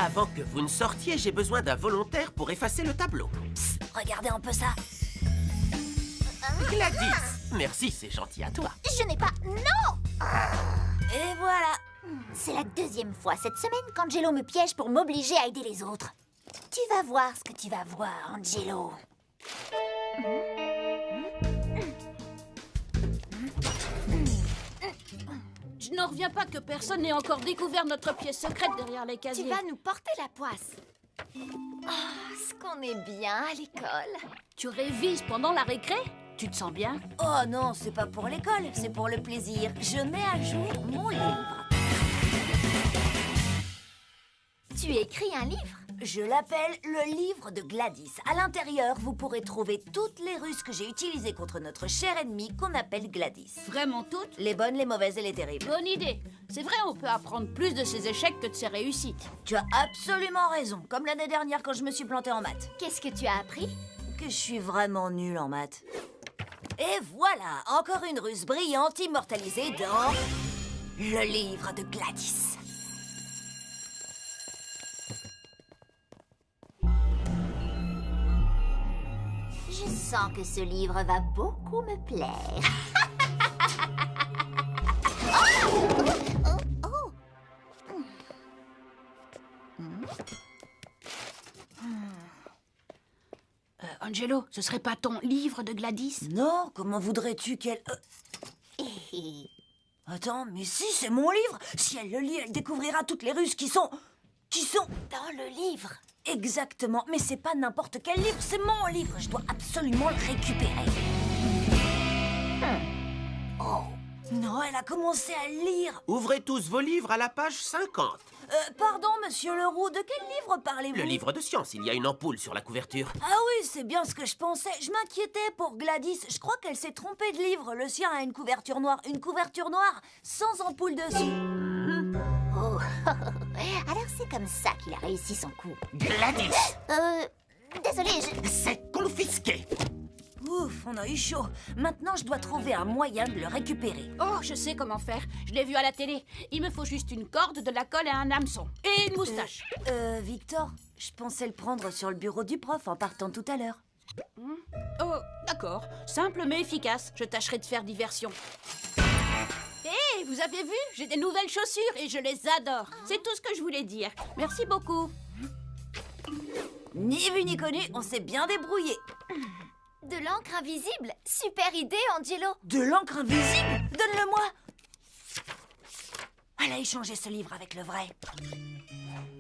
Avant que vous ne sortiez, j'ai besoin d'un volontaire pour effacer le tableau. Psst, regardez un peu ça. Gladys! Merci, c'est gentil à toi. Je n'ai pas... Non! Et voilà. C'est la deuxième fois cette semaine qu'Angelo me piège pour m'obliger à aider les autres. Tu vas voir ce que tu vas voir, Angelo. Je n'en reviens pas que personne n'ait encore découvert notre pièce secrète derrière les casiers. Tu vas nous porter la poisse. Oh, ce qu'on est bien à l'école. Tu révises pendant la récré? Tu te sens bien? Oh non, c'est pas pour l'école, c'est pour le plaisir. Je mets à jour mon livre. Tu écris un livre? Je l'appelle le livre de Gladys. À l'intérieur, vous pourrez trouver toutes les ruses que j'ai utilisées contre notre cher ennemi qu'on appelle Gladys. Vraiment toutes? Les bonnes, les mauvaises et les terribles. Bonne idée. C'est vrai, on peut apprendre plus de ses échecs que de ses réussites. Tu as absolument raison, comme l'année dernière quand je me suis plantée en maths. Qu'est-ce que tu as appris? Que je suis vraiment nulle en maths. Et voilà, encore une ruse brillante immortalisée dans le livre de Gladys. Je sens que ce livre va beaucoup me plaire. Angelo, ce serait pas ton livre de Gladys? Non, comment voudrais-tu qu'elle... Attends, mais si, c'est mon livre. Si elle le lit, elle découvrira toutes les ruses qui sont... Dans le livre. Exactement, mais c'est pas n'importe quel livre, c'est mon livre. Je dois absolument le récupérer. Oh, non, elle a commencé à lire. Ouvrez tous vos livres à la page 50. Pardon, monsieur Leroux, de quel livre parlez-vous? Le livre de science, il y a une ampoule sur la couverture. Ah oui, c'est bien ce que je pensais. Je m'inquiétais pour Gladys. Je crois qu'elle s'est trompée de livre. Le sien a une couverture noire. Une couverture noire sans ampoule dessus. Oh, alors c'est comme ça qu'il a réussi son coup. Gladys! Désolé, je... C'est confisqué! Ouf, on a eu chaud. Maintenant, je dois trouver un moyen de le récupérer. Oh, je sais comment faire. Je l'ai vu à la télé. Il me faut juste une corde, de la colle et un hameçon. Et une moustache. Victor, je pensais le prendre sur le bureau du prof en partant tout à l'heure. Oh, d'accord. Simple mais efficace. Je tâcherai de faire diversion. Hé, vous avez vu? J'ai des nouvelles chaussures et je les adore. C'est tout ce que je voulais dire. Merci beaucoup. Ni vu ni connu, on s'est bien débrouillé. De l'encre invisible? Super idée, Angelo. De l'encre invisible? Donne-le-moi. Elle a échangé ce livre avec le vrai.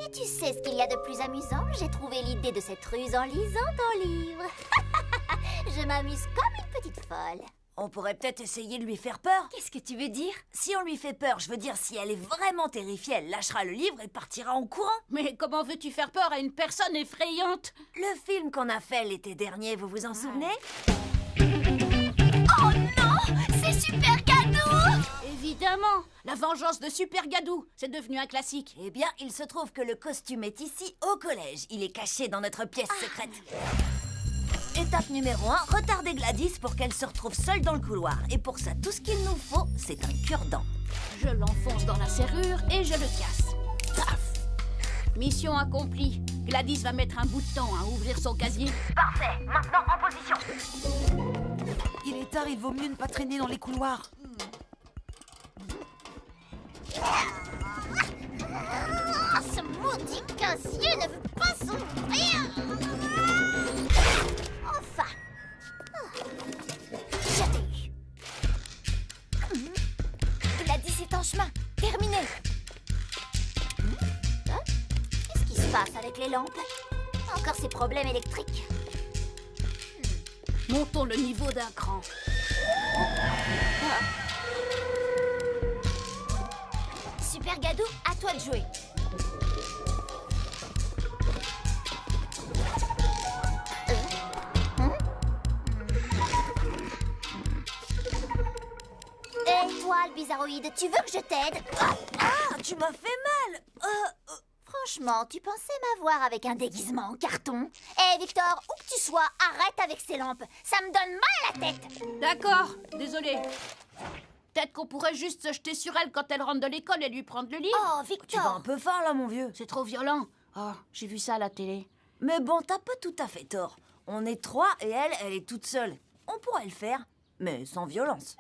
Et tu sais ce qu'il y a de plus amusant? J'ai trouvé l'idée de cette ruse en lisant ton livre. Je m'amuse comme une petite folle. On pourrait peut-être essayer de lui faire peur. Qu'est-ce que tu veux dire? Si on lui fait peur, je veux dire, si elle est vraiment terrifiée, elle lâchera le livre et partira en courant. Mais comment veux-tu faire peur à une personne effrayante? Le film qu'on a fait l'été dernier, vous vous en souvenez? Oh non! C'est Super Gadou! Évidemment. La vengeance de Super Gadou. C'est devenu un classique. Eh bien, il se trouve que le costume est ici, au collège. Il est caché dans notre pièce secrète. Étape numéro 1, retarder Gladys pour qu'elle se retrouve seule dans le couloir. Et pour ça, tout ce qu'il nous faut, c'est un cure-dent. Je l'enfonce dans la serrure et je le casse. Paf! Mission accomplie. Gladys va mettre un bout de temps à ouvrir son casier. Parfait, maintenant en position. Il est tard, il vaut mieux ne pas traîner dans les couloirs. Ce maudit casier ne veut pas s'ouvrir. Enfin. Je t'ai eu. Gladys est en chemin. Terminé. Qu'est-ce qui se passe avec les lampes? Encore ces problèmes électriques. Montons le niveau d'un cran. Super Gadou, à toi de jouer. Et toi, le bizarroïde, tu veux que je t'aide? Ah, tu m'as fait mal. Franchement, tu pensais m'avoir avec un déguisement en carton? Eh, Victor, où que tu sois, arrête avec ces lampes. Ça me donne mal à la tête. D'accord, désolé. Peut-être qu'on pourrait juste se jeter sur elle quand elle rentre de l'école et lui prendre le livre. Oh, Tu vas Victor. un peu fort là, mon vieux. C'est trop violent. Oh, j'ai vu ça à la télé. Mais bon, t'as pas tout à fait tort. On est 3 et elle est toute seule. On pourrait le faire, mais sans violence.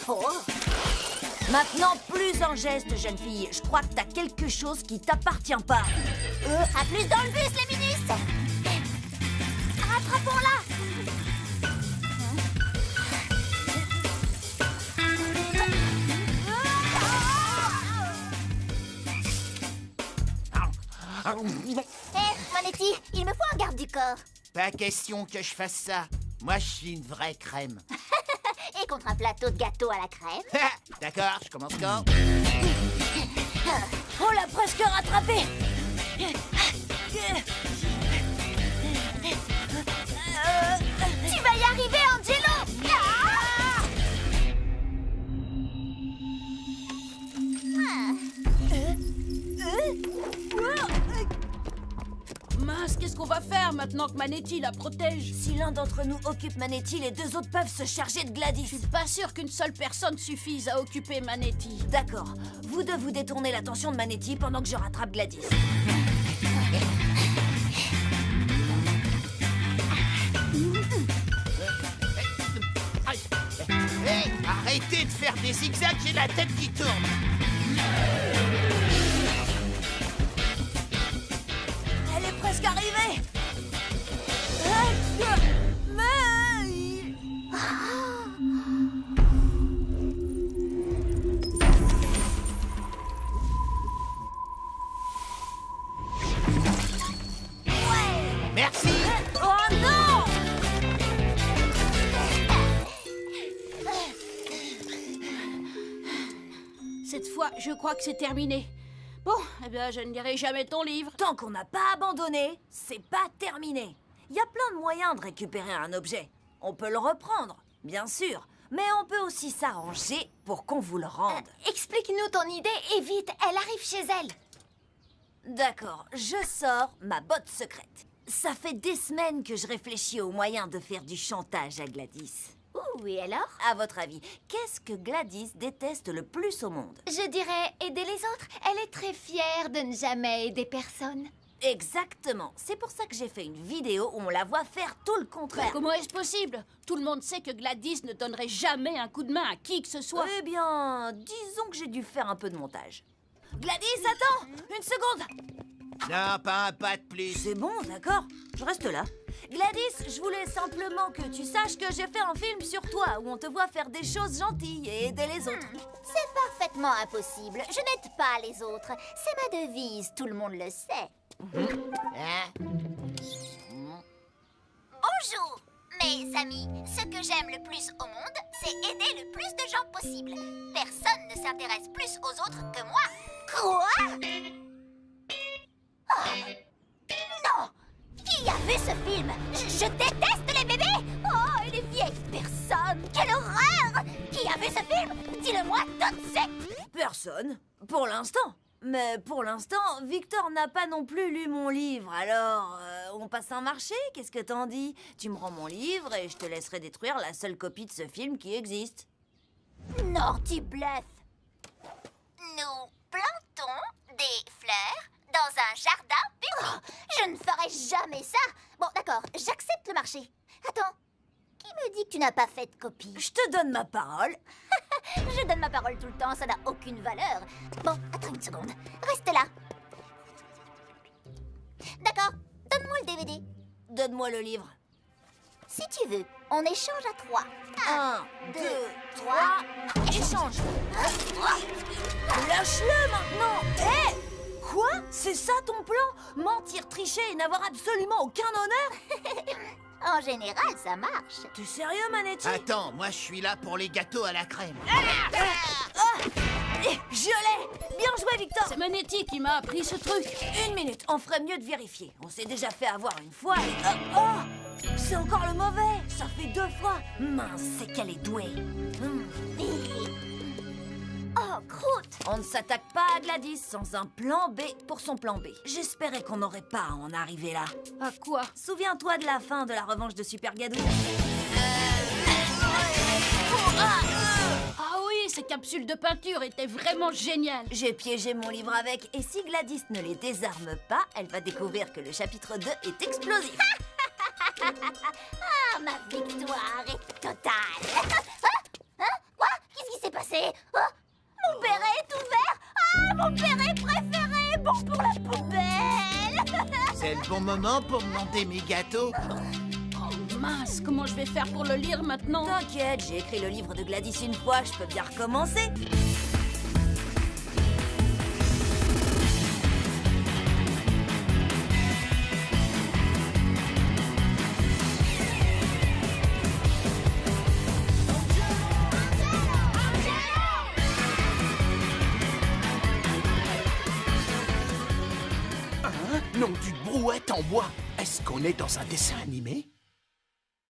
Oh. Maintenant, plus en geste, jeune fille. Je crois que t'as quelque chose qui t'appartient pas. À plus dans le bus, les minus. Rattrapons-la. Manetti, il me faut un garde du corps. Pas question que je fasse ça. Moi, je suis une vraie crème. Et contre un plateau de gâteau à la crème. D'accord, je commence quand? On l'a presque rattrapé. Tu vas y arriver, Angelo. Mince, qu'est-ce qu'on va faire maintenant que Manetti la protège? Si l'un d'entre nous occupe Manetti, les deux autres peuvent se charger de Gladys. Je suis pas sûre qu'une seule personne suffise à occuper Manetti. D'accord. Vous deux, vous détournez l'attention de Manetti pendant que je rattrape Gladys. Hey, arrêtez de faire des zigzags, j'ai la tête qui tourne. Elle est presque arrivée. Merci. Oh non! Cette fois, je crois que c'est terminé. Bon, eh bien, je ne lirai jamais ton livre. Tant qu'on n'a pas abandonné, c'est pas terminé. Il y a plein de moyens de récupérer un objet. On peut le reprendre, bien sûr, mais on peut aussi s'arranger pour qu'on vous le rende. Explique-nous ton idée et vite, elle arrive chez elle. D'accord, je sors ma botte secrète. Ça fait des semaines que je réfléchis aux moyens de faire du chantage à Gladys. Ouh, et alors? À votre avis, qu'est-ce que Gladys déteste le plus au monde? Je dirais aider les autres. Elle est très fière de ne jamais aider personne. Exactement. C'est pour ça que j'ai fait une vidéo où on la voit faire tout le contraire. Comment est-ce possible? Tout le monde sait que Gladys ne donnerait jamais un coup de main à qui que ce soit. Eh bien, disons que j'ai dû faire un peu de montage. Gladys, attends! Une seconde! Non, pas un pas de plus. C'est bon, d'accord. Je reste là. Gladys, je voulais simplement que tu saches que j'ai fait un film sur toi où on te voit faire des choses gentilles et aider les autres. C'est parfaitement impossible. Je n'aide pas les autres. C'est ma devise, tout le monde le sait. Hein? Bonjour, mes amis. Ce que j'aime le plus au monde, c'est aider le plus de gens possible. Personne ne s'intéresse plus aux autres que moi. Quoi? Oh, non! Qui a vu ce film? Je déteste les bébés! Oh, et les vieilles personnes! Quelle horreur! Qui a vu ce film? Dis-le-moi tout de suite! Personne, pour l'instant. Mais pour l'instant, Victor n'a pas non plus lu mon livre. Alors, on passe un marché? Qu'est-ce que t'en dis? Tu me rends mon livre et je te laisserai détruire la seule copie de ce film qui existe. Non, tu bluffes. Nous plantons des fleurs dans un jardin public. Je ne ferai jamais ça. Bon, d'accord, j'accepte le marché. Attends, qui me dit que tu n'as pas fait de copie? Je te donne ma parole. Je donne ma parole tout le temps, ça n'a aucune valeur. Bon, attends une seconde. Reste là. D'accord, donne-moi le DVD. Donne-moi le livre. Si tu veux, on échange à 3. 1, 2, 3, échange. Lâche-le maintenant. Hé! Quoi? C'est ça ton plan? Mentir, tricher et n'avoir absolument aucun honneur? En général, ça marche. T'es sérieux, Manetti? Attends, moi je suis là pour les gâteaux à la crème. Je l'ai! Bien joué, Victor! C'est Manetti qui m'a appris ce truc. Une minute, on ferait mieux de vérifier. On s'est déjà fait avoir une fois et... Oh! C'est encore le mauvais! Ça fait 2 fois! Mince, c'est qu'elle est douée. Oh, croûte! On ne s'attaque pas à Gladys sans un plan B pour son plan B. J'espérais qu'on n'aurait pas à en arriver là. À quoi? Souviens-toi de la fin de la revanche de Super Gadou. Ah oui, ces capsules de peinture étaient vraiment géniales. J'ai piégé mon livre avec, et si Gladys ne les désarme pas, elle va découvrir que le chapitre 2 est explosif. Ah, ma victoire est totale. Quoi? Qu'est-ce qui s'est passé? Mon béret est ouvert. Ah, mon béret préféré, bon pour la poubelle. C'est le bon moment pour demander mes gâteaux. Oh mince, comment je vais faire pour le lire maintenant? T'inquiète, j'ai écrit le livre de Gladys une fois, je peux bien recommencer. Nom d'une brouette en bois. Est-ce qu'on est dans un dessin animé?